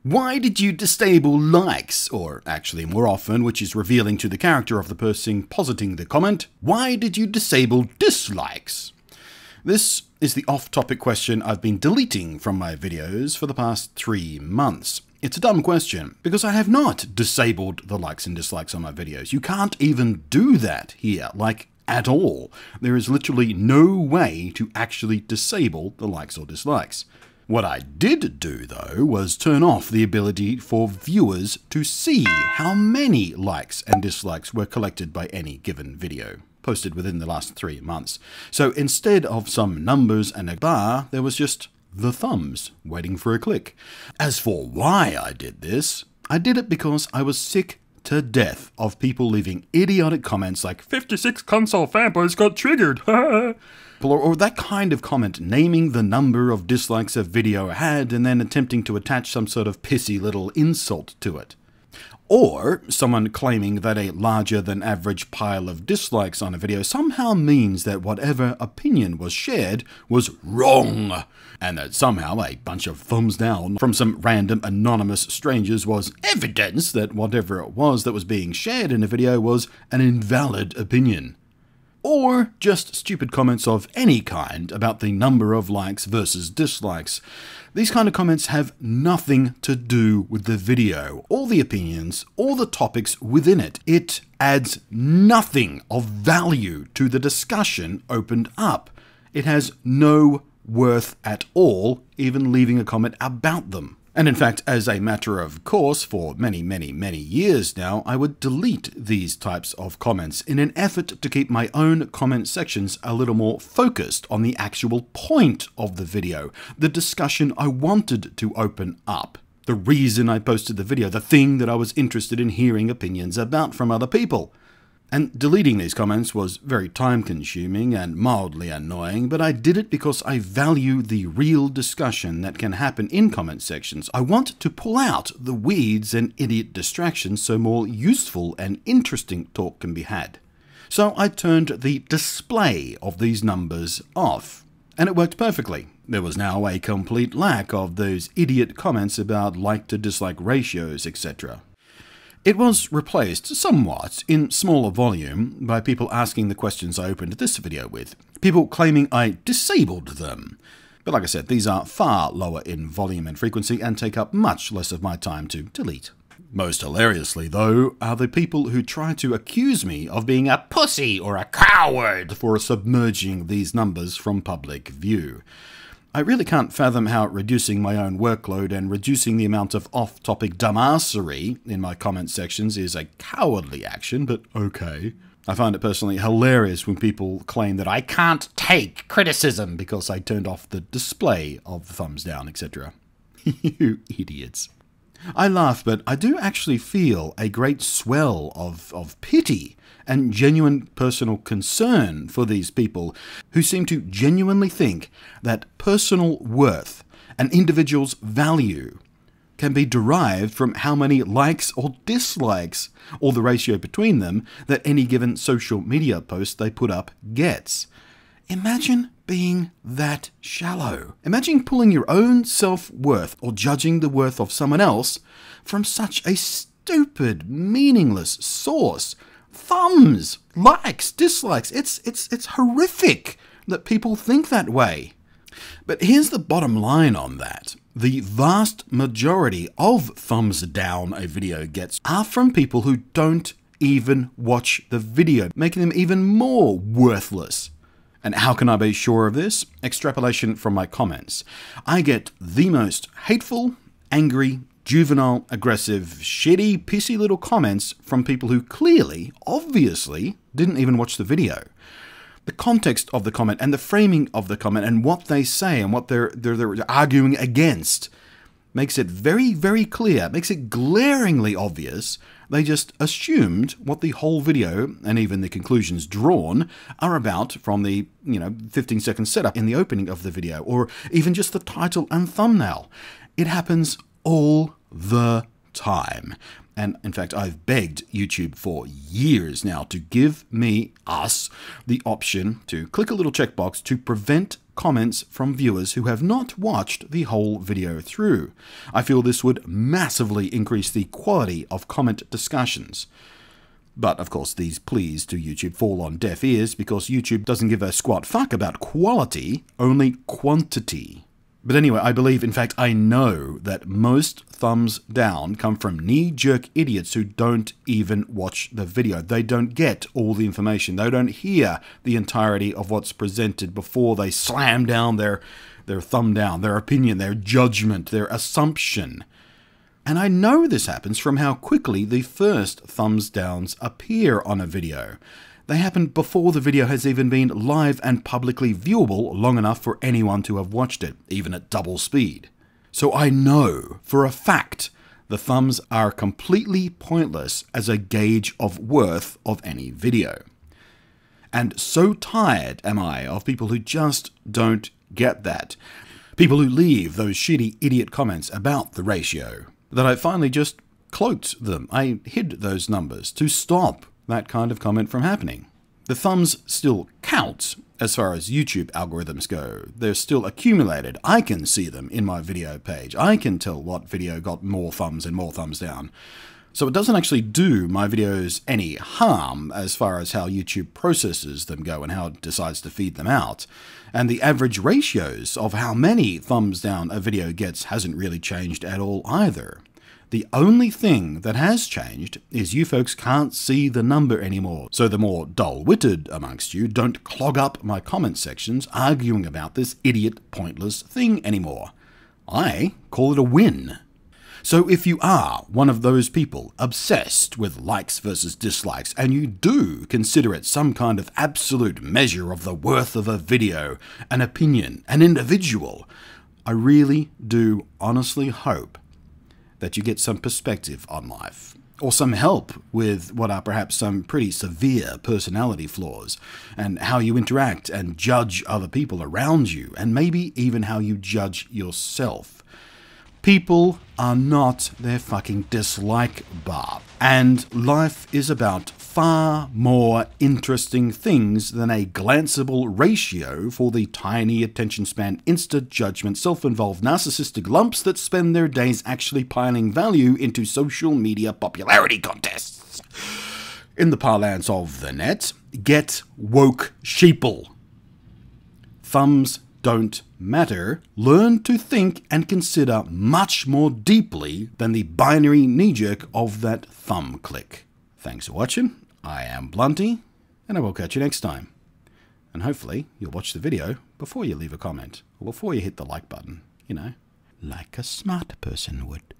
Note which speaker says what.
Speaker 1: Why did you disable likes? Or actually more often, which is revealing to the character of the person positing the comment, why did you disable dislikes? This is the off-topic question I've been deleting from my videos for the past 3 months. It's a dumb question, because I have not disabled the likes and dislikes on my videos. You can't even do that here, like at all. There is literally no way to actually disable the likes or dislikes. What I did do, though, was turn off the ability for viewers to see how many likes and dislikes were collected by any given video posted within the last 3 months. So instead of some numbers and a bar, there was just the thumbs waiting for a click. As for why I did this, I did it because I was sick to death of people leaving idiotic comments like 56 console fanboys got triggered, or that kind of comment naming the number of dislikes a video had and then attempting to attach some sort of pissy little insult to it. Or someone claiming that a larger than average pile of dislikes on a video somehow means that whatever opinion was shared was wrong, and that somehow a bunch of thumbs down from some random anonymous strangers was evidence that whatever it was that was being shared in a video was an invalid opinion. Or just stupid comments of any kind about the number of likes versus dislikes. These kind of comments have nothing to do with the video, or the opinions, or the topics within it. It adds nothing of value to the discussion opened up. It has no worth at all, even leaving a comment about them. And in fact, as a matter of course, for many years now, I would delete these types of comments in an effort to keep my own comment sections a little more focused on the actual point of the video, the discussion I wanted to open up, the reason I posted the video, the thing that I was interested in hearing opinions about from other people. And deleting these comments was very time-consuming and mildly annoying, but I did it because I value the real discussion that can happen in comment sections. I want to pull out the weeds and idiot distractions so more useful and interesting talk can be had. So I turned the display of these numbers off, and it worked perfectly. There was now a complete lack of those idiot comments about like to dislike ratios, etc. It was replaced somewhat in smaller volume by people asking the questions I opened this video with, people claiming I disabled them. But like I said, these are far lower in volume and frequency and take up much less of my time to delete. Most hilariously, though, are the people who try to accuse me of being a pussy or a coward for submerging these numbers from public view. I really can't fathom how reducing my own workload and reducing the amount of off-topic dumbassery in my comment sections is a cowardly action, but okay. I find it personally hilarious when people claim that I can't take criticism because I turned off the display of the thumbs down, etc. You idiots. I laugh, but I do actually feel a great swell of pity and genuine personal concern for these people who seem to genuinely think that personal worth, an individual's value, can be derived from how many likes or dislikes, or the ratio between them, that any given social media post they put up gets. Imagine being that shallow. Imagine pulling your own self-worth or judging the worth of someone else from such a stupid, meaningless source. Thumbs, likes, dislikes. It's horrific that people think that way. But here's the bottom line on that. The vast majority of thumbs down a video gets are from people who don't even watch the video, making them even more worthless. And how can I be sure of this? Extrapolation from my comments. I get the most hateful, angry, juvenile, aggressive, shitty, pissy little comments from people who clearly, obviously, didn't even watch the video. The context of the comment and the framing of the comment and what they say and what they're arguing against makes it very clear, makes it glaringly obvious they just assumed what the whole video, and even the conclusions drawn, are about from the, 15-second setup in the opening of the video, or even just the title and thumbnail. It happens all the time. And in fact, I've begged YouTube for years now to give us, the option to click a little checkbox to prevent comments from viewers who have not watched the whole video through. I feel this would massively increase the quality of comment discussions. But, of course, these pleas to YouTube fall on deaf ears because YouTube doesn't give a squat fuck about quality, only quantity. But anyway, I believe, in fact, I know that most thumbs down come from knee-jerk idiots who don't even watch the video. They don't get all the information. They don't hear the entirety of what's presented before they slam down their thumb down, their opinion, their judgment, their assumption. And I know this happens from how quickly the first thumbs downs appear on a video. They happen before the video has even been live and publicly viewable long enough for anyone to have watched it, even at double speed. So I know for a fact the thumbs are completely pointless as a gauge of worth of any video. And so tired am I of people who just don't get that. People who leave those shitty idiot comments about the ratio, that I finally just cloaked them. I hid those numbers to stop that kind of comment from happening. The thumbs still count as far as YouTube algorithms go. They're still accumulated. I can see them in my video page. I can tell what video got more thumbs and more thumbs down. So it doesn't actually do my videos any harm as far as how YouTube processes them go and how it decides to feed them out. And the average ratios of how many thumbs down a video gets hasn't really changed at all either. The only thing that has changed is you folks can't see the number anymore. So the more dull-witted amongst you don't clog up my comment sections arguing about this idiot, pointless thing anymore. I call it a win. So if you are one of those people obsessed with likes versus dislikes, and you do consider it some kind of absolute measure of the worth of a video, an opinion, an individual, I really do honestly hope that you get some perspective on life, or some help with what are perhaps some pretty severe personality flaws, and how you interact and judge other people around you, and maybe even how you judge yourself. People are not their fucking dislike bar, and life is about far more interesting things than a glanceable ratio for the tiny attention span, instant judgment, self-involved narcissistic lumps that spend their days actually piling value into social media popularity contests. In the parlance of the net, get woke sheeple. Thumbs don't matter. Learn to think and consider much more deeply than the binary knee-jerk of that thumb click. Thanks for watching. I am Blunty, and I will catch you next time. And hopefully you'll watch the video before you leave a comment, or before you hit the like button, you know, like a smart person would.